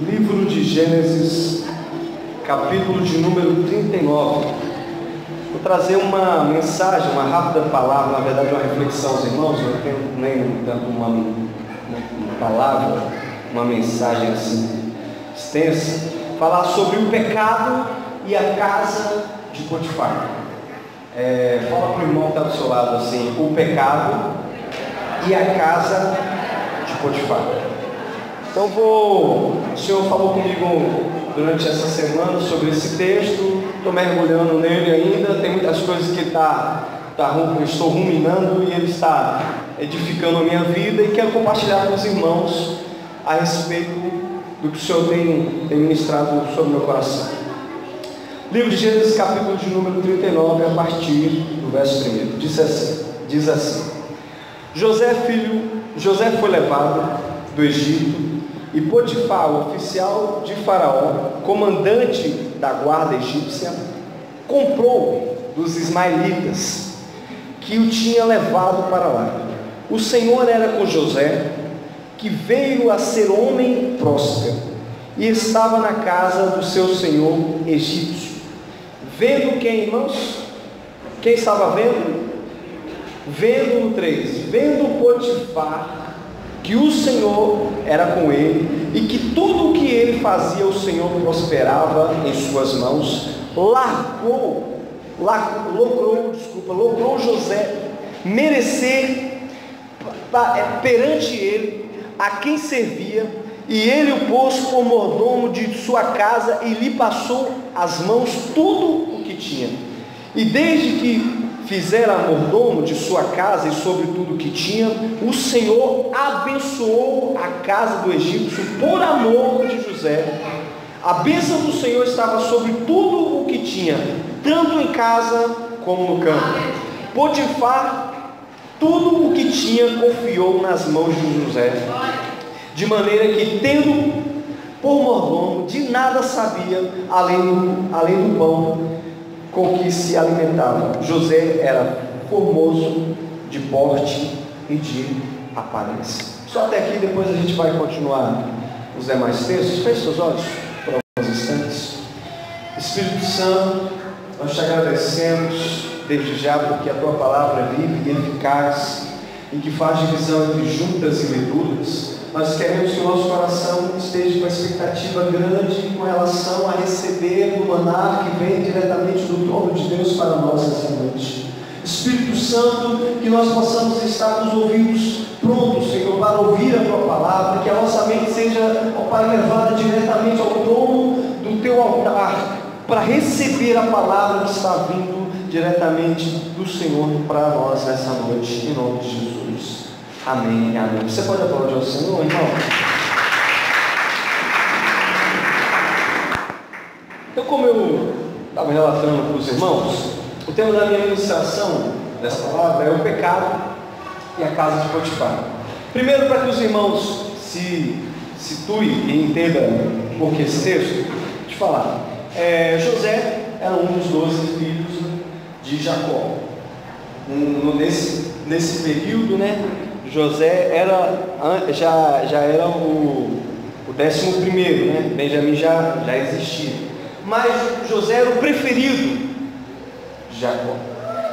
Livro de Gênesis, capítulo de número 39. Vou trazer uma mensagem, uma rápida palavra, na verdade uma reflexão aos irmãos. Não tenho nem tanto uma palavra, uma mensagem assim extensa. Falar sobre o pecado e a casa de Potifar. Fala para o irmão que está do seu lado assim: o pecado e a casa de Potifar. Então o Senhor falou comigo durante essa semana sobre esse texto. Estou mergulhando nele ainda. Tem muitas coisas que estou ruminando e ele está edificando a minha vida, e quero compartilhar com os irmãos a respeito do que o Senhor tem ministrado sobre o meu coração. Livro de Gênesis, capítulo de número 39, a partir do verso 1. Diz assim: José foi levado do Egito, e Potifar, o oficial de Faraó, comandante da guarda egípcia, comprou dos ismaelitas que o tinha levado para lá. O Senhor era com José, que veio a ser homem próspero, e estava na casa do seu senhor egípcio. Vendo quem, irmãos? Quem estava vendo? Vendo no 3. Vendo Potifar que o Senhor era com ele, e que tudo o que ele fazia, o Senhor prosperava em suas mãos, logrou José merecer perante ele a quem servia, e ele o pôs por mordomo de sua casa, e lhe passou às mãos tudo o que tinha. E desde que fizera mordomo de sua casa e sobre tudo que tinha, o Senhor abençoou a casa do egípcio por amor de José. A bênção do Senhor estava sobre tudo o que tinha, tanto em casa como no campo. Potifar, tudo o que tinha, confiou nas mãos de José, de maneira que, tendo por mordomo, de nada sabia, além do pão com que se alimentava. José era formoso de porte e de aparência. Só até aqui, depois a gente vai continuar os demais textos. Feche seus olhos por alguns instantes. Espírito Santo, nós te agradecemos desde já, porque a tua palavra é viva e eficaz, e que faz divisão entre juntas e medulas. Nós queremos que o nosso coração esteja com a expectativa grande com relação a receber o maná que vem diretamente do trono de Deus para nós essa noite. Espírito Santo, que nós possamos estar com os ouvidos prontos, Senhor, para ouvir a tua palavra, que a nossa mente seja, ó Pai, levada diretamente ao trono do teu altar, para receber a palavra que está vindo diretamente do Senhor para nós nessa noite, em nome de Jesus. Amém, amém. Você pode aplaudir ao Senhor, irmão? Então, como eu estava relatando para os irmãos, o tema da minha ministração dessa palavra é o pecado e a casa de Potifar. Primeiro, para que os irmãos se situem e entendam por que esse texto, deixa eu falar. José era um dos 12 filhos de Jacó. Nesse período, né? José já era o 11º, né? Benjamim já existia, mas José era o preferido de Jacó,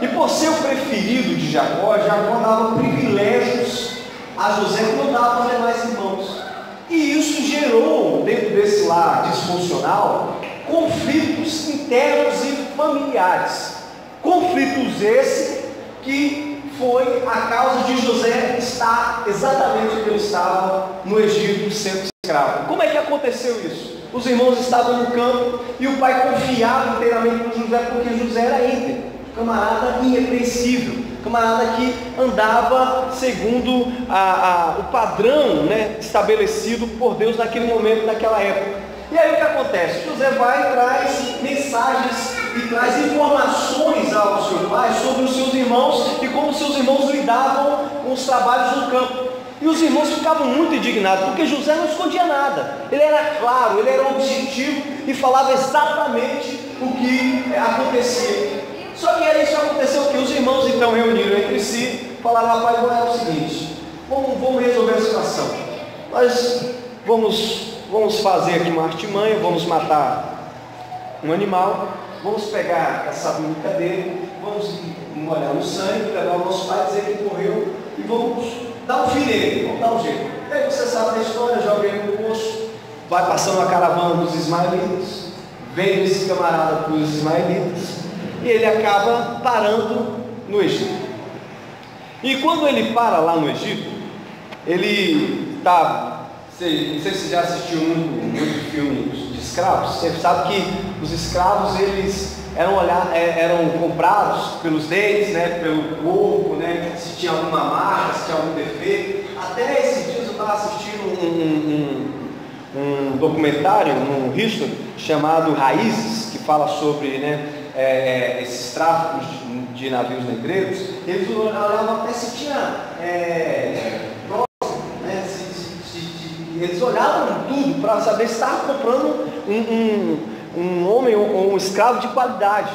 e por ser o preferido de Jacó dava privilégios a José que não dava aos demais irmãos, e isso gerou, dentro desse lar disfuncional, conflitos internos e familiares, conflitos esses que foi a causa de José estar exatamente onde ele estava no Egito, sendo escravo. Como é que aconteceu isso? Os irmãos estavam no campo e o pai confiava inteiramente no José, porque José era íntegro, camarada irrepreensível, camarada que andava segundo o padrão, né, estabelecido por Deus naquele momento, naquela época. E aí o que acontece? José vai e traz mensagens e traz informações ao seu pai sobre os seus irmãos e como os seus irmãos lidavam com os trabalhos no campo. E os irmãos ficavam muito indignados, porque José não escondia nada. Ele era claro, ele era objetivo e falava exatamente o que acontecia. Só que aí isso aconteceu o que? Os irmãos então reuniram entre si, falaram: rapaz, é o seguinte, vamos resolver a situação. Nós vamos vamos fazer aqui uma artimanha, vamos matar um animal, vamos pegar essa túnica dele, vamos molhar no sangue, levar o nosso pai, dizer que ele morreu, e vamos dar um fim nele, vamos dar um jeito. E aí você sabe da história, joga ele no poço, vai passando a caravana dos ismaelitas, vem esse camarada para os ismaelitas, e ele acaba parando no Egito. E quando ele para lá no Egito, ele está, não sei se você já assistiu muito filme de escravos, você sabe que os escravos, eles eram comprados pelos dentes, né, pelo corpo, né, se tinha alguma marca, se tinha algum defeito. Até esses dias eu estava assistindo um documentário, um history, chamado Raízes, que fala sobre, né, esses tráficos de navios negreiros. Eles olhavam até se tinha próximo, né, eles olhavam tudo para saber se estava comprando um homem ou um escravo de qualidade.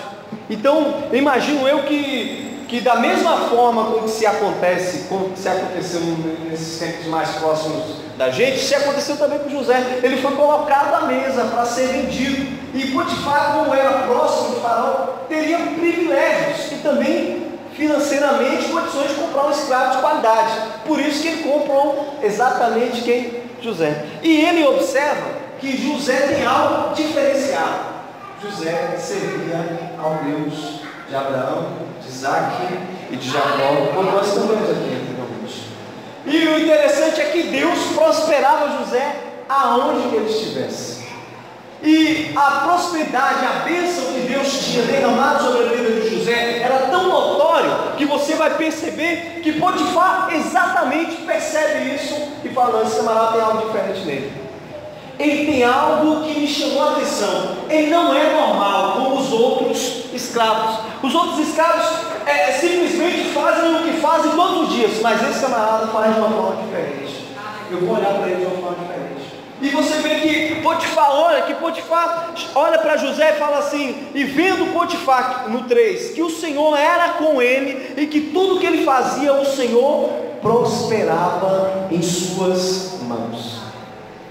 Então, imagino eu que da mesma forma como se aconteceu nesses tempos mais próximos da gente, se aconteceu também com José. Ele foi colocado à mesa para ser vendido, e Potifar, como era próximo de Faraó, teria privilégios e também financeiramente condições de comprar um escravo de qualidade. Por isso que ele comprou exatamente quem? José. E ele observa que José tem algo diferenciado. José servia ao Deus de Abraão, de Isaac e de Jacó, como nós também aqui anteriormente. E o interessante é que Deus prosperava José aonde ele estivesse. E a prosperidade, a bênção que Deus tinha derramado sobre a vida de José era tão notório que você vai perceber que Potifar exatamente percebe isso e fala: esse camarada tem algo diferente nele. Ele tem algo que me chamou a atenção. Ele não é normal como os outros escravos. Os outros escravos simplesmente fazem o que fazem todos os dias, mas esse camarada faz de uma forma diferente. Eu vou olhar para ele de uma forma diferente. E você vê que Potifar olha para José e fala assim: e vendo Potifar, no 3, que o Senhor era com ele e que tudo que ele fazia, o Senhor prosperava em suas mãos.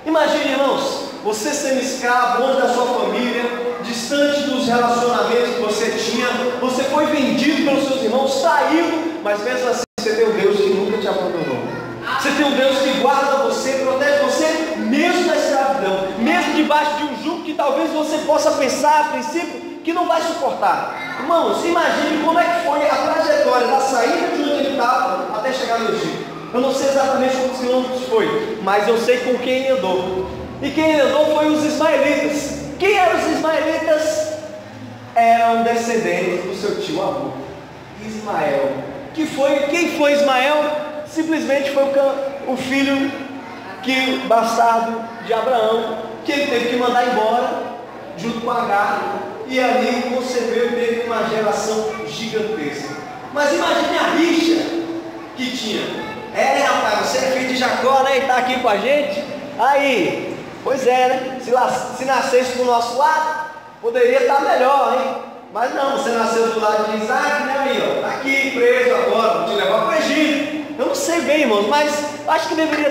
Imagine, irmãos, você sendo escravo, longe da sua família, distante dos relacionamentos que você tinha, você foi vendido pelos seus irmãos, saiu, mas mesmo assim você tem um Deus que nunca te abandonou. Você tem um Deus que guarda você, protege você, mesmo na escravidão, mesmo debaixo de um jugo que talvez você possa pensar a princípio que não vai suportar. Irmãos, imagine como é que foi a trajetória da saída de onde ele estava até chegar no Egito. Eu não sei exatamente quantos quilômetros foi, mas eu sei com quem ele andou. E quem ele andou foi os ismaelitas. Quem eram os ismaelitas? Eram descendentes do seu tio avô, Ismael. Quem foi Ismael? Simplesmente foi o filho bastardo de Abraão, que ele teve que mandar embora, junto com Agar, e ali concebeu e teve uma geração gigantesca. Mas imagine a rixa que tinha. Rapaz, você é filho de Jacó, né? E está aqui com a gente. Aí, pois é, né? Se nascesse do nosso lado, poderia estar melhor, hein? Mas não, você nasceu do lado de Isaac, né, amigo? Está aqui preso agora, vou te levar para o Egito. Eu não sei bem, irmãos, mas acho que deveria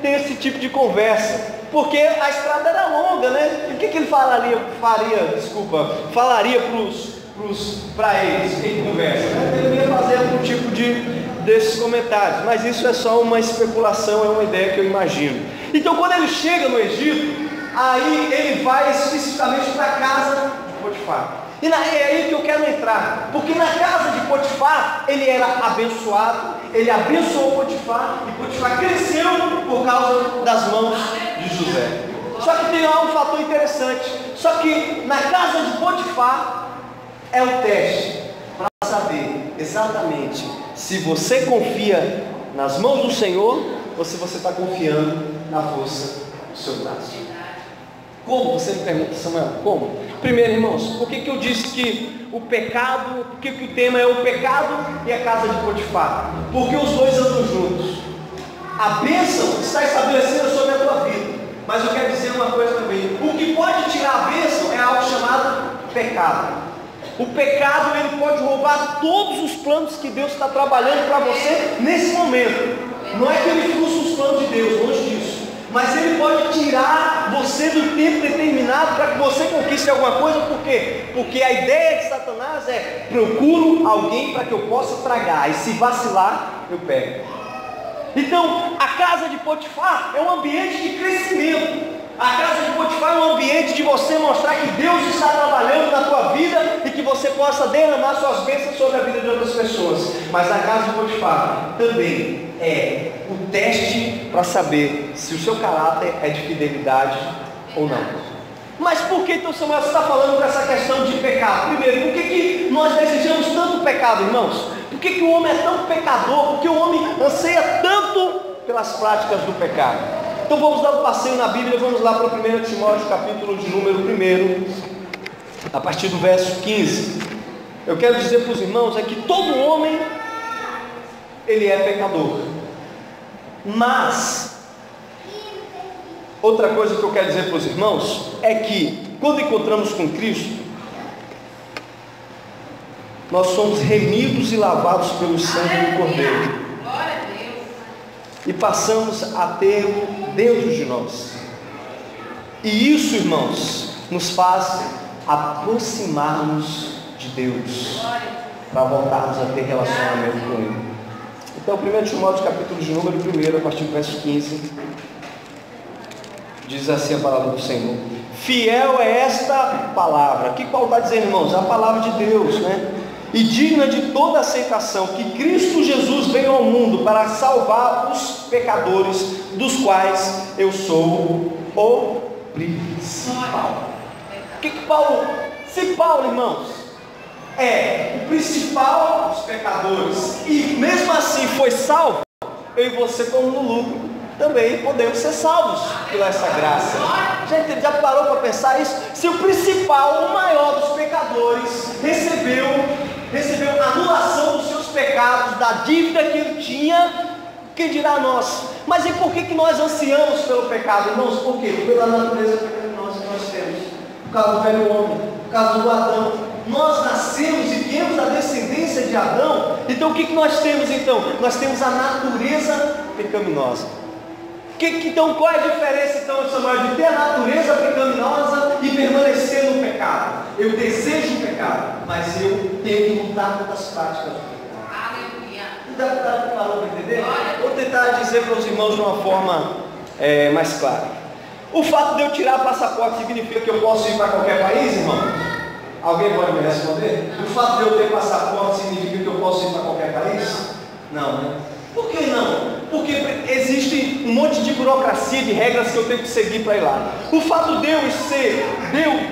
ter esse tipo de conversa, porque a estrada era longa, né? E o que ele falaria para eles em conversa? Ele deveria fazer algum tipo desses comentários, mas isso é só uma especulação, é uma ideia que eu imagino. Então, quando ele chega no Egito, aí ele vai especificamente para a casa de Potifar. E é aí que eu quero entrar, porque na casa de Potifar ele era abençoado, ele abençoou Potifar, e Potifar cresceu por causa das mãos de José. Só que tem um fator interessante, só que na casa de Potifar é o teste para saber exatamente se você confia nas mãos do Senhor ou se você está confiando na força do seu braço. Como? Você me pergunta, Samuel, como? Primeiro, irmãos, por que eu disse que o pecado, por que o tema é o pecado e a casa de Potifar? Porque os dois andam juntos. A bênção está estabelecida sobre a tua vida, mas eu quero dizer uma coisa também: o que pode tirar a bênção é algo chamado pecado. O pecado, ele pode roubar todos os planos que Deus está trabalhando para você nesse momento. Não é que ele frustra os planos de Deus, longe disso, mas ele pode tirar você do tempo determinado para que você conquiste alguma coisa. Por quê? Porque a ideia de Satanás é: procuro alguém para que eu possa tragar, e se vacilar, eu pego. Então, a casa de Potifar é um ambiente de crescimento. A casa de Potifar é um ambiente de você mostrar que Deus está trabalhando na tua vida e que você possa derramar suas bênçãos sobre a vida de outras pessoas. Mas a casa de Potifar também é o teste para saber se o seu caráter é de fidelidade ou não. Mas por que então Samuel está falando dessa questão de pecado? Primeiro, por que nós desejamos tanto pecado, irmãos? Por que o homem é tão pecador? Por que o homem anseia tanto pelas práticas do pecado? Então vamos dar um passeio na Bíblia, vamos lá para o 1 Timóteo, capítulo de número 1, a partir do verso 15. Eu quero dizer para os irmãos é que todo homem, ele é pecador. Mas, outra coisa que eu quero dizer para os irmãos, é que quando encontramos com Cristo, nós somos remidos e lavados pelo sangue do Cordeiro. E passamos a tê-lo dentro de nós. E isso, irmãos, nos faz aproximar-nos de Deus, para voltarmos a ter relacionamento com Ele. Então, 1 Timóteo, capítulo de número 1, a partir do verso 15, diz assim a palavra do Senhor: fiel é esta palavra. O que Paulo está dizendo, irmãos? A palavra de Deus, né? E digna de toda aceitação, que Cristo Jesus veio ao mundo para salvar os pecadores, dos quais eu sou o principal. O que Paulo, se Paulo, irmãos, é o principal dos pecadores, e mesmo assim foi salvo, eu e você, como no lucro, também podemos ser salvos por essa graça. Gente, já parou para pensar isso? Se o principal, o maior dos pecadores, recebeu a anulação dos seus pecados, da dívida que ele tinha, quem dirá nós? Mas e por que nós ansiamos pelo pecado, irmãos? Por quê? Pela natureza pecaminosa que nós temos, por causa do velho homem, por causa do Adão. Nós nascemos e viemos da descendência de Adão. Então o que nós temos então? Nós temos a natureza pecaminosa. Então qual é a diferença então, Samuel, de ter a natureza pecaminosa e permanecer no pecado? Eu desejo o pecado, mas eu tenho que lutar contra as práticas do pecado. Aleluia. Parou para entender? Vou tentar dizer para os irmãos de uma forma mais clara. O fato de eu tirar passaporte significa que eu posso ir para qualquer país, irmão? Alguém pode me responder? O fato de eu ter passaporte significa que eu posso ir para qualquer país? Não, né? Por que não? Porque existe um monte de burocracia, de regras que eu tenho que seguir para ir lá. O fato de eu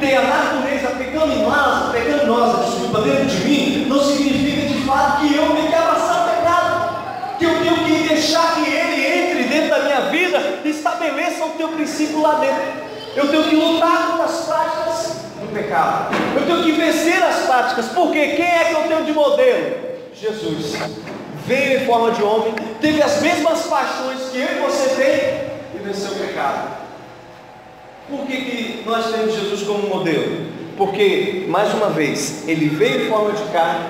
ter a natureza pecaminosa dentro de mim, não significa de fato que eu tenho que abraçar o pecado, que eu tenho que deixar que ele entre dentro da minha vida e estabeleça o teu princípio lá dentro. Eu tenho que lutar contra as práticas do pecado. Eu tenho que vencer as práticas. Por quê? Quem é que eu tenho de modelo? Jesus. Veio em forma de homem, teve as mesmas paixões que eu e você tem e venceu o pecado. Por que nós temos Jesus como modelo? Porque, mais uma vez, ele veio em forma de carne,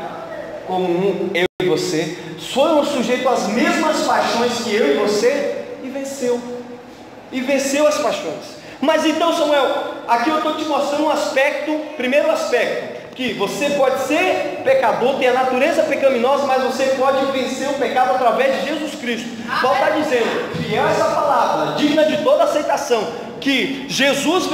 como eu e você, foram sujeitos às mesmas paixões que eu e você e venceu. E venceu as paixões. Mas então, Samuel, aqui eu estou te mostrando primeiro aspecto, que você pode ser pecador, tem a natureza pecaminosa, mas você pode vencer o pecado através de Jesus Cristo. Paulo está dizendo, fiel essa palavra, digna de toda aceitação, que Jesus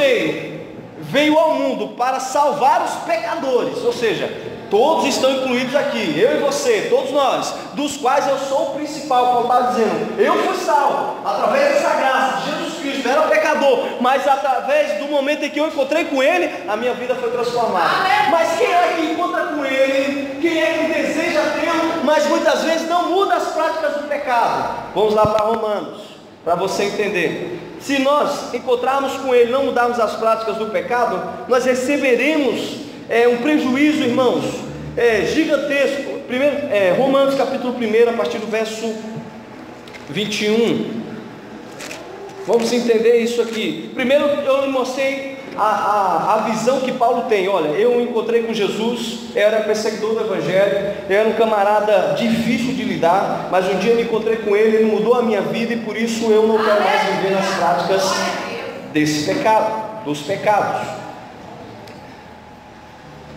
veio ao mundo para salvar os pecadores, ou seja, todos estão incluídos aqui, eu e você, todos nós, dos quais eu sou o principal. Paulo está dizendo, eu fui salvo, através dessa graça, de Jesus Cristo, eu era pecador, mas através do momento em que eu encontrei com Ele, a minha vida foi transformada. Mas quem é que encontra com Ele, quem é que deseja tê-lo, mas muitas vezes não muda as práticas do pecado? Vamos lá para Romanos, para você entender. Se nós encontrarmos com Ele, não mudarmos as práticas do pecado, nós receberemos um prejuízo, irmãos, gigantesco. Romanos capítulo 1, a partir do verso 21. Vamos entender isso aqui. Primeiro eu lhe mostrei a visão que Paulo tem. Olha, eu encontrei com Jesus, eu era perseguidor do Evangelho, eu era um camarada difícil de lidar, mas um dia eu me encontrei com ele, ele mudou a minha vida e por isso eu não quero mais viver nas práticas desse pecado, dos pecados.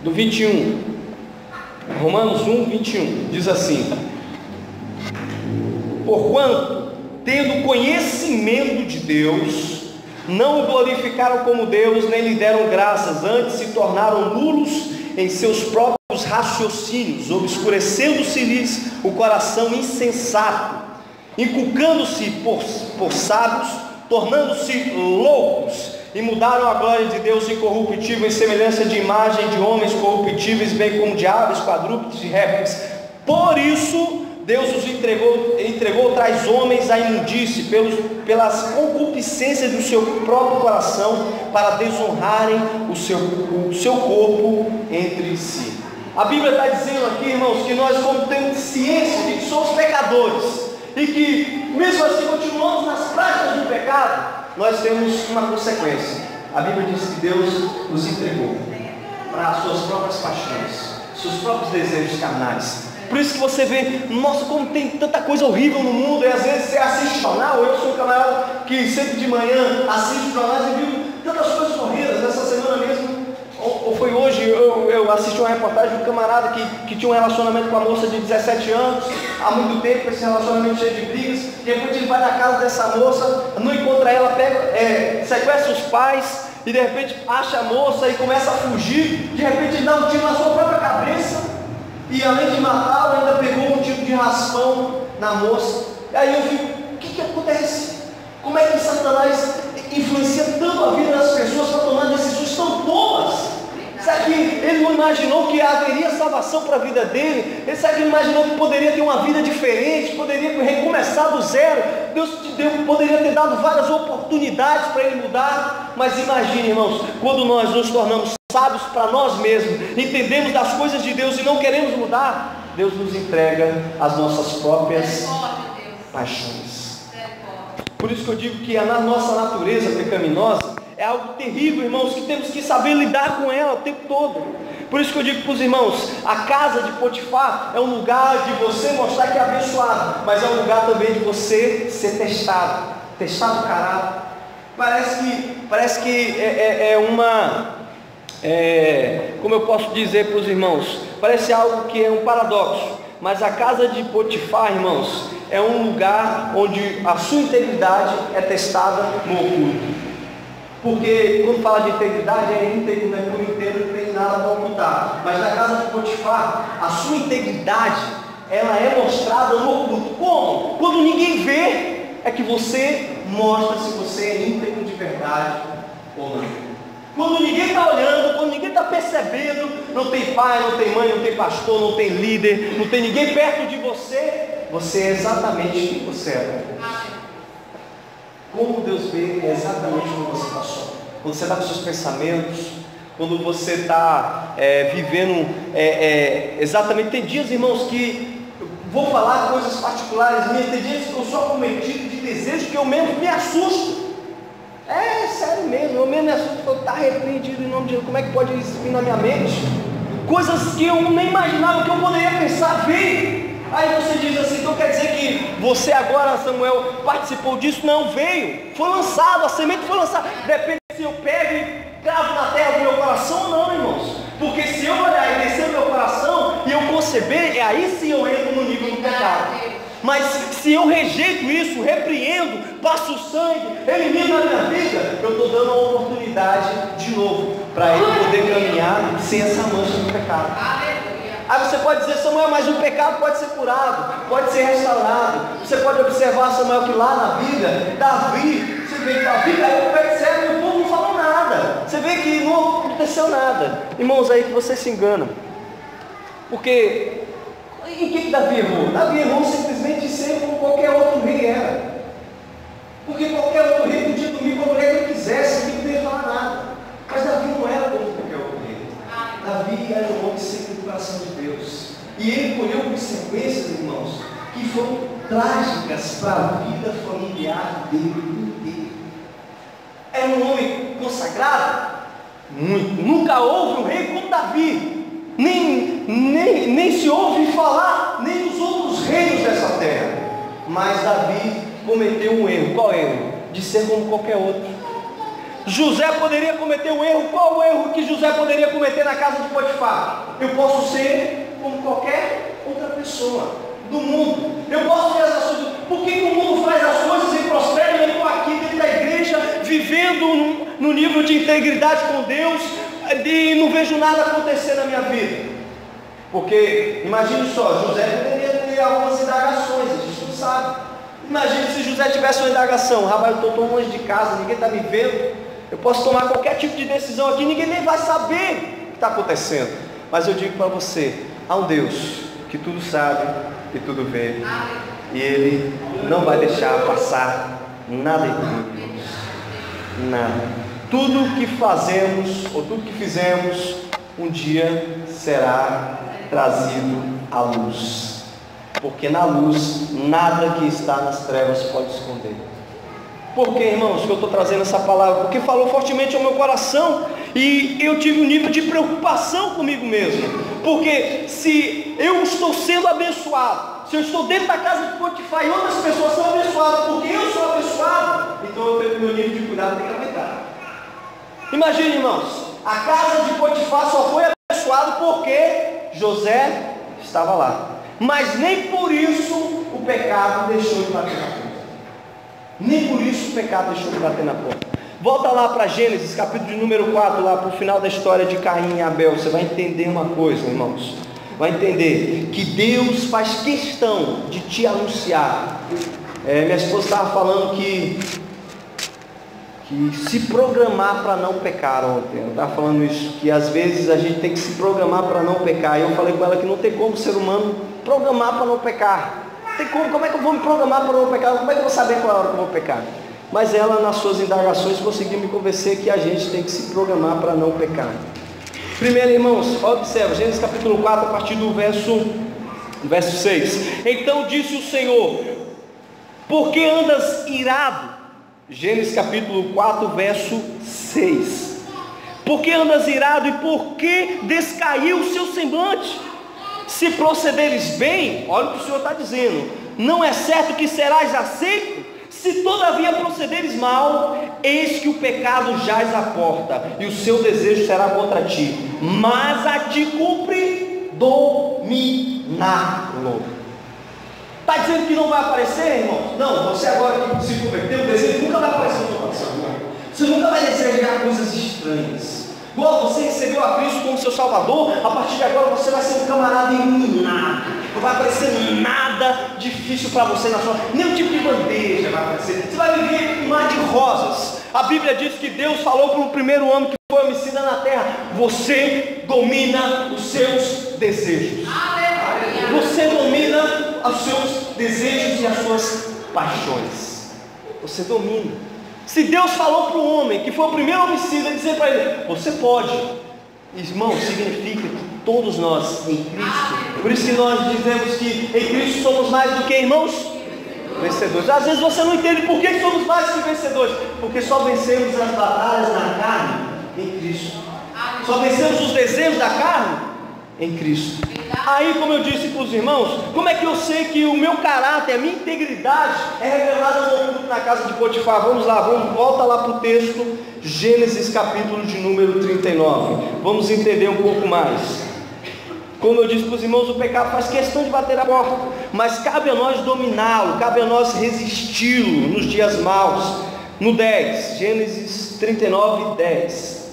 Do 21, Romanos 1, 21, diz assim: porquanto, tendo conhecimento de Deus, não o glorificaram como Deus, nem lhe deram graças, antes se tornaram nulos em seus próprios raciocínios, obscurecendo-se-lhes o coração insensato, inculcando-se por sábios, tornando-se loucos, e mudaram a glória de Deus incorruptível em semelhança de imagem de homens corruptíveis, bem como de aves, quadrúpedes e répteis. Por isso Deus os entregou tais homens à imundície, pelas concupiscências do seu próprio coração, para desonrarem o seu corpo entre si. A Bíblia está dizendo aqui, irmãos, que nós, como temos ciência de que somos pecadores, e que mesmo assim continuamos nas práticas do pecado, nós temos uma consequência. A Bíblia diz que Deus nos entregou para as suas próprias paixões, seus próprios desejos carnais. Por isso que você vê, nossa, como tem tanta coisa horrível no mundo, e às vezes você assiste jornal. Eu sou um camarada que sempre de manhã assiste jornais e viu tantas coisas horríveis. Essa semana mesmo, ou foi hoje, eu assisti uma reportagem de um camarada que tinha um relacionamento com uma moça de 17 anos, há muito tempo, esse relacionamento cheio de brigas. De repente ele vai na casa dessa moça, não encontra ela, sequestra os pais, e de repente acha a moça e começa a fugir. De repente ele dá um tiro na sua própria cabeça, e além de matá-la, ainda pegou um tipo de raspão na moça. E aí eu fico, o que acontece? Como é que Satanás influencia tanto a vida das pessoas para tomar decisões tão tolas? Será que ele não imaginou que haveria salvação para a vida dele? Será que ele imaginou que poderia ter uma vida diferente, poderia recomeçar do zero? Deus poderia ter dado várias oportunidades para ele mudar. Mas imagine, irmãos, quando nós nos tornamos sábios para nós mesmos, entendemos das coisas de Deus e não queremos mudar, Deus nos entrega as nossas próprias paixões. Por isso que eu digo que a nossa natureza pecaminosa é algo terrível, irmãos, que temos que saber lidar com ela o tempo todo. Por isso que eu digo para os irmãos, a casa de Potifar é um lugar de você mostrar que é abençoado, mas é um lugar também de você ser testado o caráter. Parece que como eu posso dizer para os irmãos, parece algo que é um paradoxo, mas a casa de Potifar, irmãos, é um lugar onde a sua integridade é testada no oculto. Porque quando fala de integridade, é íntegro, né? Por inteiro, não tem nada para ocultar. Mas na casa de Potifar, a sua integridade, ela é mostrada no oculto. Como? Quando ninguém vê, é que você mostra se você é íntegro de verdade ou não. Quando ninguém está olhando, quando ninguém está percebendo, não tem pai, não tem mãe, não tem pastor, não tem líder, não tem ninguém perto de você, você é exatamente quem você é. Como Deus vê é exatamente como você passou. Quando você está com seus pensamentos, quando você está vivendo exatamente. Tem dias, irmãos, que vou falar coisas particulares minhas, tem dias que eu sou acometido de desejo que eu mesmo me assusto. É sério mesmo, eu mesmo me assusto, eu estou repreendido em nome de Deus. Como é que pode isso vir na minha mente? Coisas que eu nem imaginava que eu poderia pensar, veio. Aí você diz assim, então quer dizer que você agora, Samuel, participou disso? Não, veio, foi lançado, a semente foi lançada. Depende se eu pego e cravo na terra do meu coração ou não, irmãos. Porque se eu olhar e descer no meu coração e eu conceber, aí sim eu entro no nível do pecado. Mas se eu rejeito isso, repreendo, passo o sangue, elimino a minha vida, eu estou dando uma oportunidade de novo para ele poder caminhar sem essa mancha do pecado. Aí você pode dizer, Samuel, mas o pecado pode ser curado, pode ser restaurado. Você pode observar, Samuel, que lá na Bíblia, Davi, você vê que Davi caiu no pé de cego e o povo não falou nada. Você vê que não aconteceu nada. Irmãos, aí que você se engana. Porque em que Davi errou? Davi errou simplesmente ser como qualquer outro rei era. Porque qualquer outro rei podia dormir com a mulher que ele quisesse, ninguém podia falar nada. Mas Davi não era como qualquer outro rei. Davi era um homem sempre do coração de Deus. E ele colheu consequências, irmãos, que foram trágicas para a vida familiar dele inteiro. Era um homem consagrado? Muito. Nunca houve um rei como Davi. Nem se ouve falar, nem nos outros reinos dessa terra. Mas Davi cometeu um erro. Qual erro? De ser como qualquer outro. José poderia cometer um erro. Qual o erro que José poderia cometer na casa de Potifar? Eu posso ser como qualquer outra pessoa do mundo. Eu posso ter as ações. Por que o mundo faz as coisas e prospera? Eu estou aqui dentro da igreja, vivendo no nível de integridade com Deus, e não vejo nada acontecer na minha vida. Porque, imagine só, José poderia ter algumas indagações, a gente não sabe. Imagine se José tivesse uma indagação: rapaz, eu estou tão longe de casa, ninguém está me vendo, eu posso tomar qualquer tipo de decisão aqui, ninguém nem vai saber o que está acontecendo. Mas eu digo para você, há um Deus que tudo sabe e tudo vê, e Ele não vai deixar passar nada impune. Nada. Tudo que fazemos, ou tudo que fizemos, um dia será trazido à luz. Porque na luz, nada que está nas trevas pode esconder. Por que, irmãos, que eu estou trazendo essa palavra? Porque falou fortemente ao meu coração, e eu tive um nível de preocupação comigo mesmo. Porque se eu estou sendo abençoado, se eu estou dentro da casa de Potifar e outras pessoas são abençoadas porque eu sou abençoado, então eu tenho que meu nível de cuidado tem que aumentar. Imagine, irmãos, a casa de Potifar só foi abençoada porque José estava lá. Mas nem por isso o pecado deixou de bater na porta. Nem por isso o pecado deixou de bater na porta. Volta lá para Gênesis, capítulo de número 4, lá para o final da história de Caim e Abel. Você vai entender uma coisa, irmãos. Vai entender que Deus faz questão de te anunciar. Minha esposa estava falando que se programar para não pecar ontem. Eu estava falando isso, que às vezes a gente tem que se programar para não pecar. E eu falei com ela que não tem como o ser humano programar para não pecar. Tem como é que eu vou me programar para não pecar? Como é que eu vou saber qual é a hora que eu vou pecar? Mas ela, nas suas indagações, conseguiu me convencer que a gente tem que se programar para não pecar. Primeiro, irmãos, observa, Gênesis capítulo 4, a partir do verso 6. Então disse o Senhor: por que andas irado? Gênesis capítulo 4, verso 6. Por que andas irado e por que descaiu o seu semblante? Se procederes bem, olha o que o Senhor está dizendo, não é certo que serás aceito? Se todavia procederes mal, eis que o pecado jaz à porta, e o seu desejo será contra ti, mas a ti cumpre dominá-lo. Está dizendo que não vai aparecer, irmãos? Não, você agora que se converteu, o desejo nunca vai aparecer no seu coração. Você nunca vai desejar coisas estranhas. Igual você recebeu a Cristo como seu Salvador, a partir de agora você vai ser um camarada iluminado. Não vai aparecer nada difícil para você na sua... Nenhum tipo de bandeja vai aparecer. Você vai viver um mar de rosas. A Bíblia diz que Deus falou para o primeiro homem que foi homicida na terra: você domina os seus desejos. Você domina os seus desejos e as suas paixões. Você domina. Se Deus falou para o homem que foi o primeiro homicida, dizer para ele: você pode. Irmão, significa que todos nós em Cristo, por isso que nós dizemos que em Cristo somos mais do que, irmãos, vencedores. Às vezes você não entende por que somos mais que vencedores, porque só vencemos as batalhas na carne em Cristo, só vencemos os desejos da carne em Cristo. Aí, como eu disse para os irmãos, como é que eu sei que o meu caráter, a minha integridade é revelada no oculto na casa de Potifar? Vamos lá, volta lá para o texto, Gênesis capítulo de número 39. Vamos entender um pouco mais. Como eu disse para os irmãos, o pecado faz questão de bater a porta, mas cabe a nós dominá-lo, cabe a nós resisti-lo nos dias maus. No 10, Gênesis 39, 10.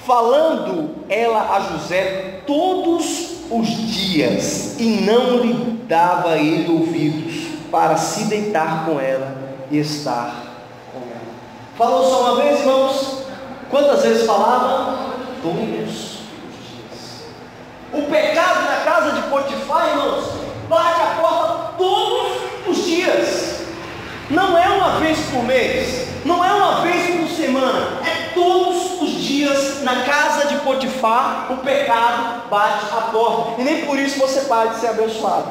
Falando ela a José todos os dias, e não lhe dava ele ouvidos, para se deitar com ela e estar com ela. Falou só uma vez, irmãos? Quantas vezes falava? Todos os dias. O pecado na casa de Potifar, irmãos, bate a porta todos os dias. Não é uma vez por mês, não é uma vez por semana, é todos os dias na casa de Potifar. O pecado bate a porta, e nem por isso você para de ser abençoado,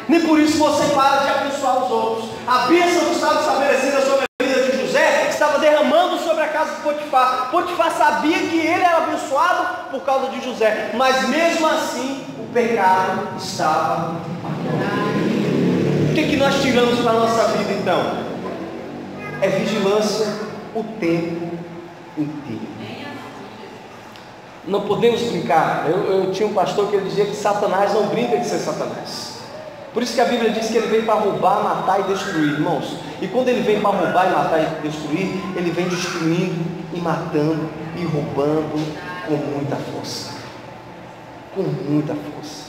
nem por isso você para de abençoar os outros. A bênção que estava estabelecida sobre a vida de José estava derramando sobre a casa de Potifar. Potifar sabia que ele era abençoado por causa de José, mas mesmo assim o pecado estava aqui. O que nós tiramos para a nossa vida então? É vigilância o tempo inteiro. Não podemos brincar. Eu tinha um pastor que ele dizia que Satanás não brinca de ser Satanás. Por isso que a Bíblia diz que ele vem para roubar, matar e destruir, irmãos. E quando ele vem para roubar, matar e destruir, ele vem destruindo e matando e roubando com muita força. Com muita força.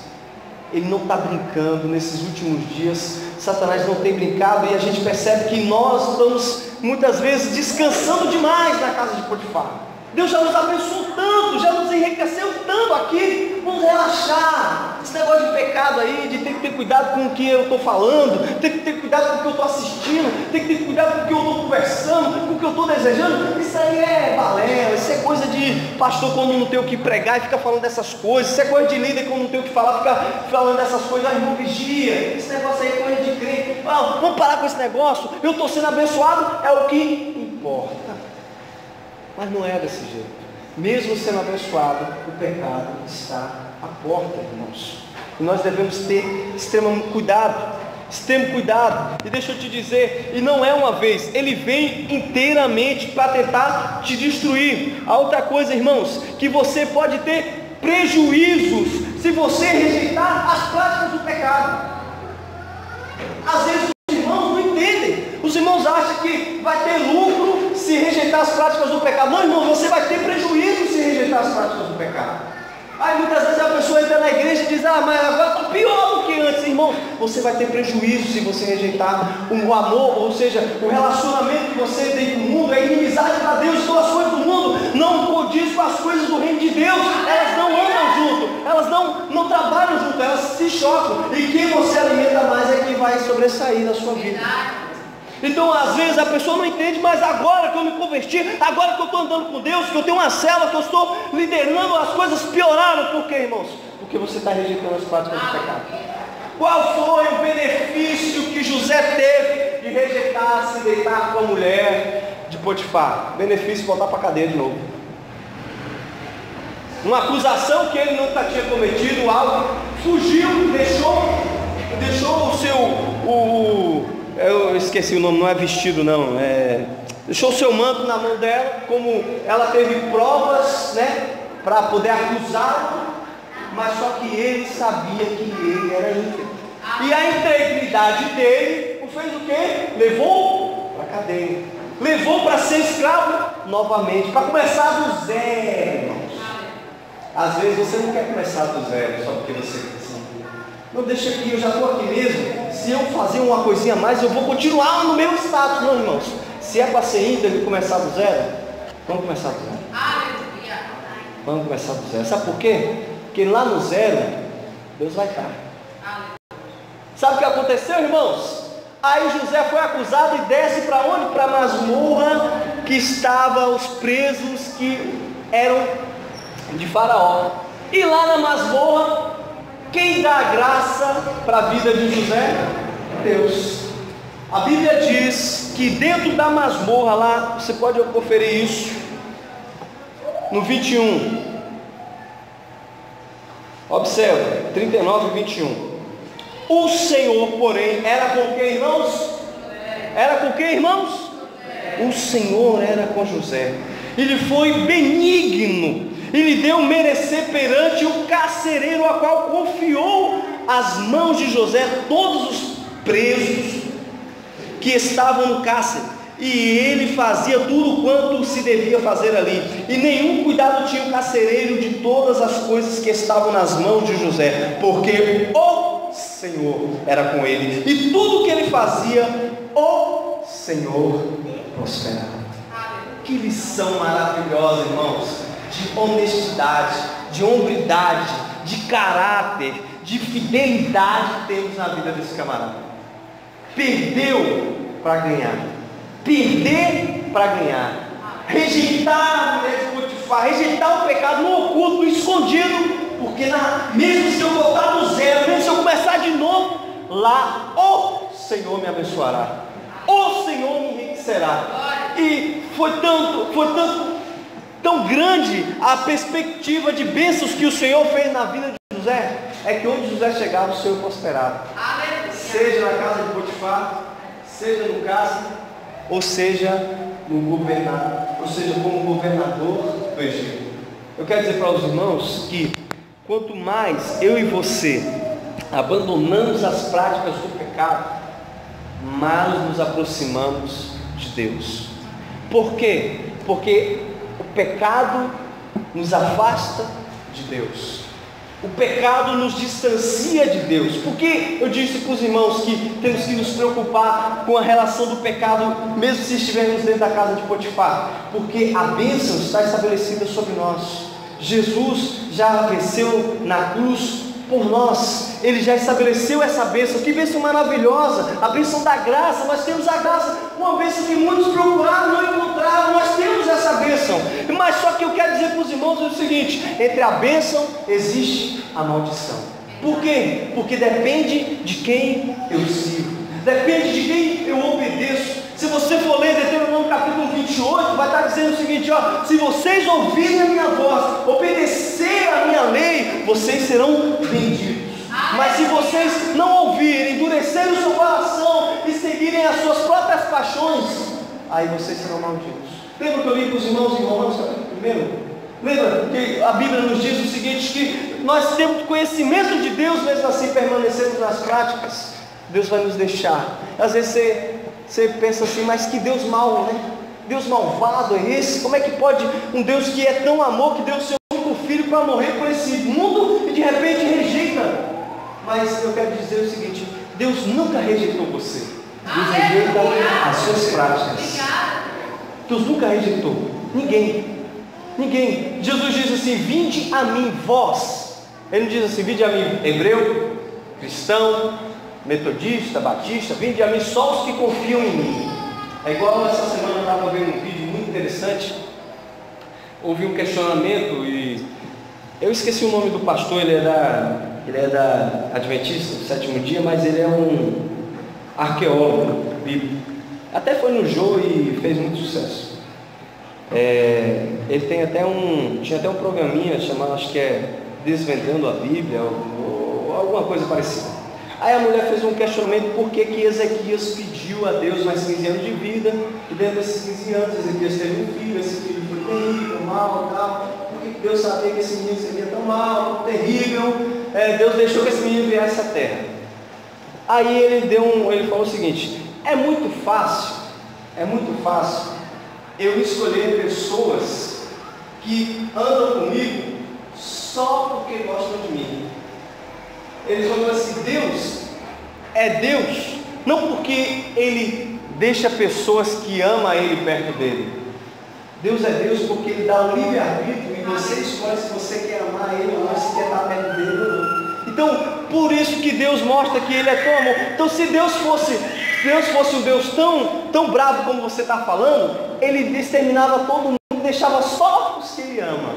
Ele não está brincando nesses últimos dias. Satanás não tem brincado, e a gente percebe que nós estamos muitas vezes descansando demais na casa de Potifar. Deus já nos abençoou tanto, já nos enriqueceu tanto aqui. Vamos relaxar. Esse negócio de pecado aí, de ter que ter cuidado com o que eu estou falando, ter que ter cuidado com o que eu estou assistindo, ter que ter cuidado com o que eu estou conversando, com o que eu estou desejando. Isso aí é balela, isso é coisa de pastor quando não tem o que pregar e fica falando dessas coisas. Isso é coisa de líder quando não tem o que falar, fica falando dessas coisas. Irmão, vigia, esse negócio aí é coisa de crente. Vamos parar com esse negócio. Eu estou sendo abençoado, é o que importa. Mas não é desse jeito. Mesmo sendo abençoado, o pecado está à porta, irmãos. E nós devemos ter extremo cuidado. E deixa eu te dizer, e não é uma vez, ele vem inteiramente para tentar te destruir. A outra coisa, irmãos, que você pode ter prejuízos se você rejeitar as práticas do pecado. Às vezes os irmãos não entendem. Os irmãos acham que vai ter lucro se rejeitar as práticas do pecado. Não, irmão, você vai ter prejuízo se rejeitar as práticas do pecado. Aí muitas vezes a pessoa entra na igreja e diz: mas agora está pior do que antes. Irmão, você vai ter prejuízo se você rejeitar o amor, ou seja, o relacionamento que você tem com o mundo, a inimizade para Deus. Então as coisas do mundo não condiz com as coisas do reino de Deus. Elas não andam junto, elas não trabalham junto, elas se chocam. E quem você alimenta mais é quem vai sobressair na sua vida. Então às vezes a pessoa não entende, mas agora que eu me converti, agora que eu estou andando com Deus, que eu tenho uma célula, que eu estou liderando, as coisas pioraram. Por quê, irmãos? Porque você está rejeitando as práticas do pecado. Qual foi o benefício que José teve de rejeitar, se deitar com a mulher de Potifar? Benefício: voltar para a cadeia de novo. Uma acusação que ele nunca tinha cometido, algo, fugiu, deixou o seu... eu esqueci o nome, não é vestido não, deixou o seu manto na mão dela, como ela teve provas, para poder acusá-lo, mas só que ele sabia que ele era íntegro, e a integridade dele o fez o quê? Levou para a cadeia, levou para ser escravo novamente, para começar do zero, irmãos. Às vezes você não quer começar do zero só porque você quer. Não, deixa aqui, eu já estou aqui mesmo. Se eu fazer uma coisinha a mais, eu vou continuar no meu status. Não, irmãos, se é para ser íntegro e começar do zero, vamos começar do zero. Vamos começar do zero. Sabe por quê? Porque lá no zero, Deus vai estar. Sabe o que aconteceu, irmãos? Aí José foi acusado e desce para onde? Para a masmorra que estavam os presos que eram de Faraó. E lá na masmorra, quem dá a graça para a vida de José? Deus. A Bíblia diz que dentro da masmorra lá, você pode conferir isso, no 21, observa, 39 e 21, o Senhor, porém, era com quem, irmãos? Era com quem, irmãos? O Senhor era com José, ele foi benigno, e lhe deu merecer perante o carcereiro, a qual confiou às mãos de José todos os presos que estavam no cárcere, e ele fazia tudo quanto se devia fazer ali, e nenhum cuidado tinha o carcereiro de todas as coisas que estavam nas mãos de José, porque o Senhor era com ele, e tudo que ele fazia, o Senhor prosperava. Que lição maravilhosa, irmãos, de honestidade, de hombridade, de caráter, de fidelidade que temos na vida desse camarada. Perdeu para ganhar, perder para ganhar, rejeitar a mulher de Potifar, rejeitar o pecado no oculto, no escondido, porque mesmo se eu voltar do zero, mesmo se eu começar de novo, lá o Senhor me abençoará, o Senhor me enriquecerá. E foi tão grande a perspectiva de bênçãos que o Senhor fez na vida de José, é que onde José chegava, o Senhor prosperava. Seja na casa de Potifar, seja no cárcere, ou seja, como governador do Egito. Eu quero dizer para os irmãos que quanto mais eu e você abandonamos as práticas do pecado, mais nos aproximamos de Deus. Por quê? Porque o pecado nos afasta de Deus. O pecado nos distancia de Deus. Por que eu disse para os irmãos que temos que nos preocupar com a relação do pecado, mesmo se estivermos dentro da casa de Potifar? Porque a bênção está estabelecida sobre nós. Jesus já venceu na cruz por nós. Ele já estabeleceu essa bênção. Que bênção maravilhosa! A bênção da graça. Nós temos a graça, uma bênção que muitos procuraram, não encontraram. Nós temos essa bênção. Mas só que eu quero dizer para os irmãos o seguinte: entre a bênção existe a maldição. Por quê? Porque depende de quem eu sirvo, depende de quem eu obedeço. Se você for ler Deuteronômio capítulo 28, vai estar dizendo o seguinte: se vocês ouvirem a minha voz, obedecer a minha lei, vocês serão benditos. Mas se vocês não ouvirem, endurecerem o seu coração e seguirem as suas próprias paixões, aí vocês serão malditos. Lembra que eu li para os irmãos em Romanos capítulo 1? Lembra que a Bíblia nos diz o seguinte, que nós temos conhecimento de Deus, mesmo assim permanecemos nas práticas, Deus vai nos deixar. Às vezes você pensa assim: mas que Deus mau, né? Deus malvado é esse? Como é que pode um Deus que é tão amor, que deu o seu único filho para morrer por esse mundo e de repente rejeita? Mas eu quero dizer o seguinte: Deus nunca rejeitou você. Deus rejeita as suas práticas. Deus nunca rejeitou ninguém. Ninguém. Jesus diz assim: vinde a mim vós. Ele não diz assim: vinde a mim hebreu, cristão, metodista, batista, vinde a mim só os que confiam em mim. É igual essa semana eu estava vendo um vídeo muito interessante. Houve um questionamento e eu esqueci o nome do pastor. Ele é da Adventista do Sétimo Dia, mas ele é um arqueólogo bíblico. Até foi no Jô e fez muito sucesso. Ele tinha até um programinha chamado, acho que é Desvendando a Bíblia, ou alguma coisa parecida. Aí a mulher fez um questionamento: por que Ezequias pediu a Deus mais 15 anos de vida, e dentro desses 15 anos Ezequias teve um filho, esse filho foi terrível, mal e tal. Por que Deus sabia que esse menino seria tão mal, tão terrível? Deus deixou que esse menino viesse à terra. Aí ele falou o seguinte: é muito fácil eu escolher pessoas que andam comigo só porque gostam de mim. Eles vão dizer assim: Deus é Deus não porque Ele deixa pessoas que amam Ele perto dele. Deus é Deus porque Ele dá o livre-arbítrio e você escolhe se você quer amar Ele ou não, se quer estar perto dele ou não. Então, por isso que Deus mostra que Ele é tão amor. Então, se Deus fosse um Deus tão bravo como você está falando, Ele exterminava todo mundo e deixava só os que Ele ama.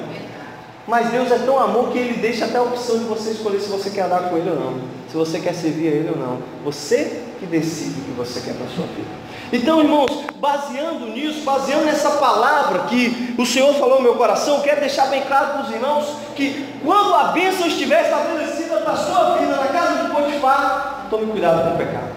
Mas Deus é tão amor que Ele deixa até a opção de você escolher se você quer andar com Ele ou não, se você quer servir a Ele ou não. Você que decide o que você quer para a sua vida. Então, irmãos, baseando nisso, baseando nessa palavra que o Senhor falou no meu coração, eu quero deixar bem claro para os irmãos que quando a bênção estiver estabelecida na sua vida, na casa de Potifar, tome cuidado com o pecado.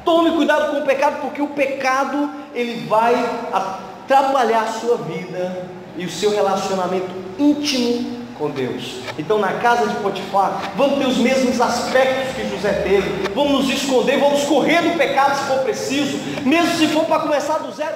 Tome cuidado com o pecado, porque o pecado ele vai atrapalhar a sua vida e o seu relacionamento íntimo com Deus. Então, na casa de Potifar, vamos ter os mesmos aspectos que José teve. Vamos nos esconder, vamos correr do pecado se for preciso, mesmo se for para começar do zero.